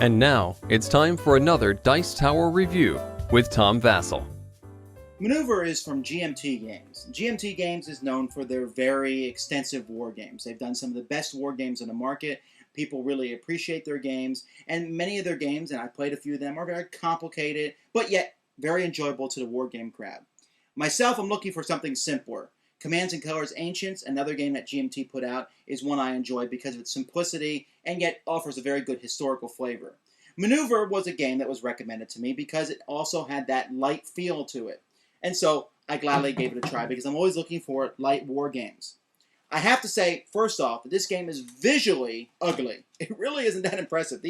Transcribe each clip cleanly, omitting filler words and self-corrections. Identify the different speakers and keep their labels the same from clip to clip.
Speaker 1: And now, it's time for another Dice Tower review with Tom Vasel.
Speaker 2: Manoeuvre is from GMT Games. GMT Games is known for their very extensive war games. They've done some of the best war games in the market. People really appreciate their games, and many of their games, and I played a few of them, are very complicated, but yet very enjoyable to the war game crowd. Myself, I'm looking for something simpler. Commands and Colors Ancients, another game that GMT put out, is one I enjoy because of its simplicity and yet offers a very good historical flavor. Manoeuvre was a game that was recommended to me because it also had that light feel to it. And so I gladly gave it a try because I'm always looking for light war games. I have to say, first off, that this game is visually ugly. It really isn't that impressive.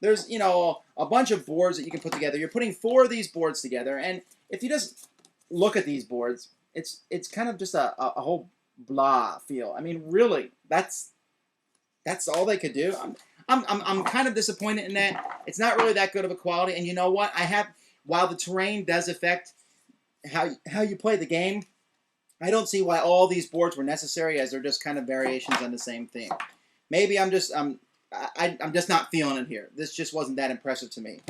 Speaker 2: There's a bunch of boards that you can put together. You're putting 4 of these boards together, and if you just look at these boards, it's kind of just a whole blah feel. I mean, really, that's all they could do. I'm kind of disappointed in that. It's not really that good of a quality. And you know what? While the terrain does affect how you play the game, I don't see why all these boards were necessary, as they're just kind of variations on the same theme. Maybe I'm just not feeling it here. This just wasn't that impressive to me.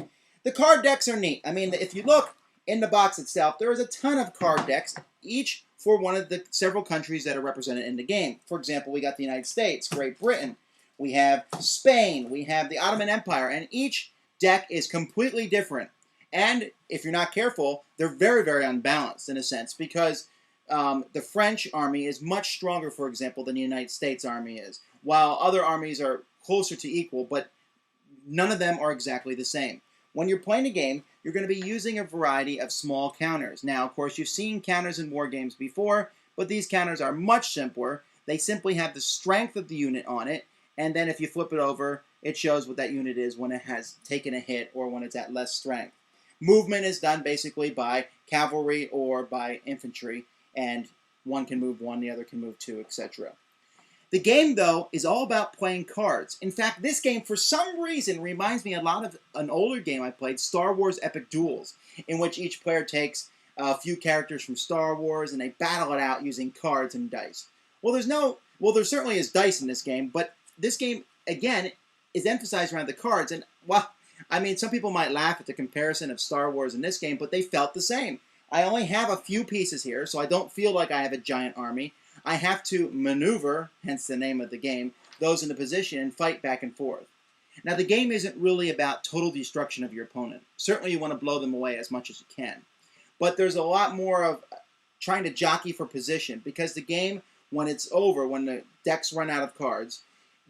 Speaker 2: The card decks are neat. I mean, if you look in the box itself, there is a ton of card decks, each for one of the several countries that are represented in the game. For example, we got the United States, Great Britain, we have Spain, we have the Ottoman Empire, and each deck is completely different. And if you're not careful, they're very, very unbalanced in a sense, because the French army is much stronger, for example, than the United States army is, while other armies are closer to equal, but none of them are exactly the same. When you're playing a game, you're going to be using a variety of small counters. Now, of course, you've seen counters in war games before, but these counters are much simpler. They simply have the strength of the unit on it, and then if you flip it over, it shows what that unit is when it has taken a hit or when it's at less strength. Movement is done basically by cavalry or by infantry, and one can move 1, the other can move 2, etc. The game, though, is all about playing cards. In fact, this game, for some reason, reminds me a lot of an older game I played, Star Wars Epic Duels, in which each player takes a few characters from Star Wars and they battle it out using cards and dice. Well, there certainly is dice in this game, but this game, again, is emphasized around the cards. And, well, I mean, some people might laugh at the comparison of Star Wars and this game, but they felt the same. I only have a few pieces here, so I don't feel like I have a giant army. I have to maneuver, hence the name of the game, those in the position and fight back and forth. Now, the game isn't really about total destruction of your opponent. Certainly you want to blow them away as much as you can. But there's a lot more of trying to jockey for position, because the game, when it's over, when the decks run out of cards,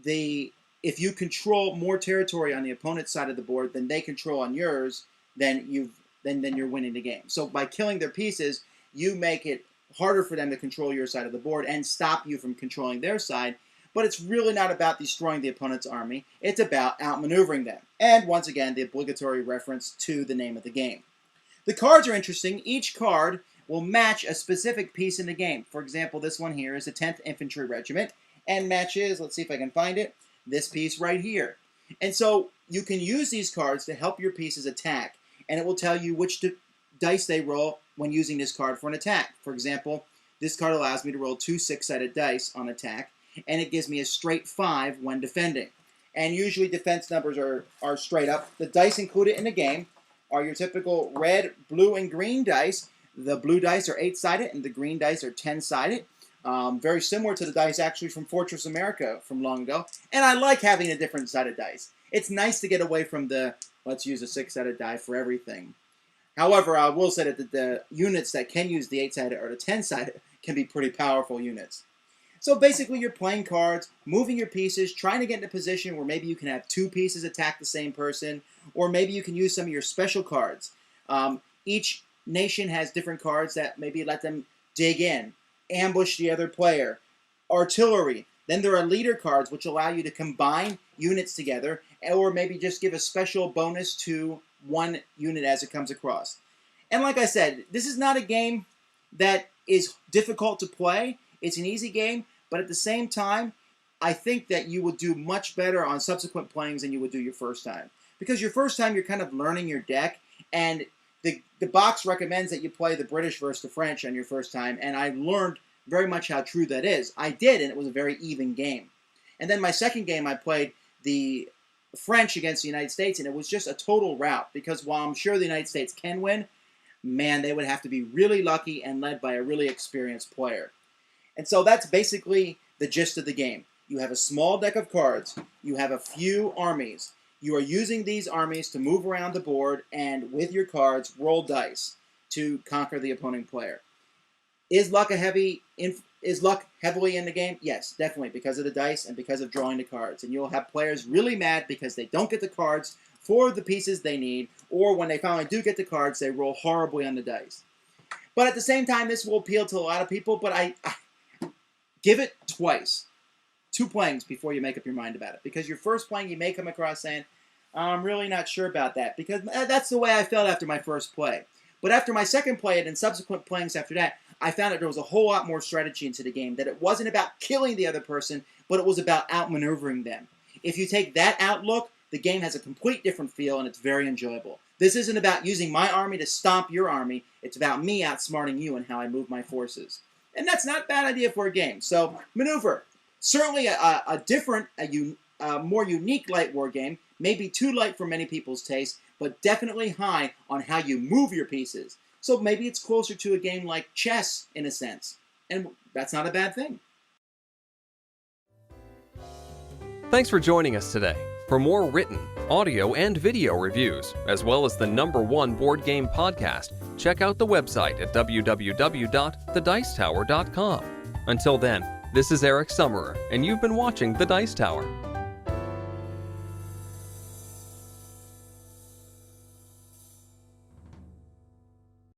Speaker 2: if you control more territory on the opponent's side of the board than they control on yours, then you're winning the game. So by killing their pieces, you make it harder for them to control your side of the board and stop you from controlling their side. But it's really not about destroying the opponent's army. It's about outmaneuvering them. And once again, the obligatory reference to the name of the game. The cards are interesting. Each card will match a specific piece in the game. For example, this one here is the 10th Infantry Regiment and matches, let's see if I can find it, this piece right here. And so you can use these cards to help your pieces attack, and it will tell you which dice they roll when using this card for an attack. For example, this card allows me to roll 2 6-sided dice on attack, and it gives me a straight 5 when defending. And usually defense numbers are straight up. The dice included in the game are your typical red, blue, and green dice. The blue dice are 8-sided, and the green dice are 10-sided. Very similar to the dice actually from Fortress America from long ago. And I like having a different sided dice. It's nice to get away from the, let's use a 6-sided die for everything. However, I will say that the units that can use the 8-sided or the 10-sided can be pretty powerful units. So basically you're playing cards, moving your pieces, trying to get in a position where maybe you can have 2 pieces attack the same person, or maybe you can use some of your special cards. Each nation has different cards that maybe let them dig in, ambush the other player, artillery. Then there are leader cards which allow you to combine units together, or maybe just give a special bonus to one unit as it comes across. And like I said, this is not a game that is difficult to play. It's an easy game, but at the same time, I think that you will do much better on subsequent playings than you would do your first time. Because your first time, you're kind of learning your deck, and the box recommends that you play the British versus the French on your first time, and I learned very much how true that is. I did, and it was a very even game. And then my second game, I played the French against the United States, and it was just a total rout because while I'm sure the United States can win, man, they would have to be really lucky and led by a really experienced player. And so that's basically the gist of the game. You have a small deck of cards. You have a few armies. You are using these armies to move around the board and with your cards, roll dice to conquer the opposing player. Is luck heavily in the game? Yes, definitely, because of the dice and because of drawing the cards. And you'll have players really mad because they don't get the cards for the pieces they need, or when they finally do get the cards, they roll horribly on the dice. But at the same time, this will appeal to a lot of people, but I give it twice. 2 playings before you make up your mind about it. Because your first playing, you may come across saying, I'm really not sure about that. Because that's the way I felt after my first play. But after my second play and subsequent playings after that, I found that there was a whole lot more strategy into the game. That it wasn't about killing the other person, but it was about outmaneuvering them. If you take that outlook, the game has a complete different feel and it's very enjoyable. This isn't about using my army to stomp your army. It's about me outsmarting you and how I move my forces. And that's not a bad idea for a game. So, Maneuver. Certainly a different, more unique light war game. Maybe too light for many people's taste, but definitely high on how you move your pieces. So maybe it's closer to a game like chess in a sense. And that's not a bad thing.
Speaker 1: Thanks for joining us today. For more written, audio, and video reviews, as well as the #1 board game podcast, check out the website at www.thedicetower.com. Until then, this is Eric Summerer, and you've been watching The Dice Tower.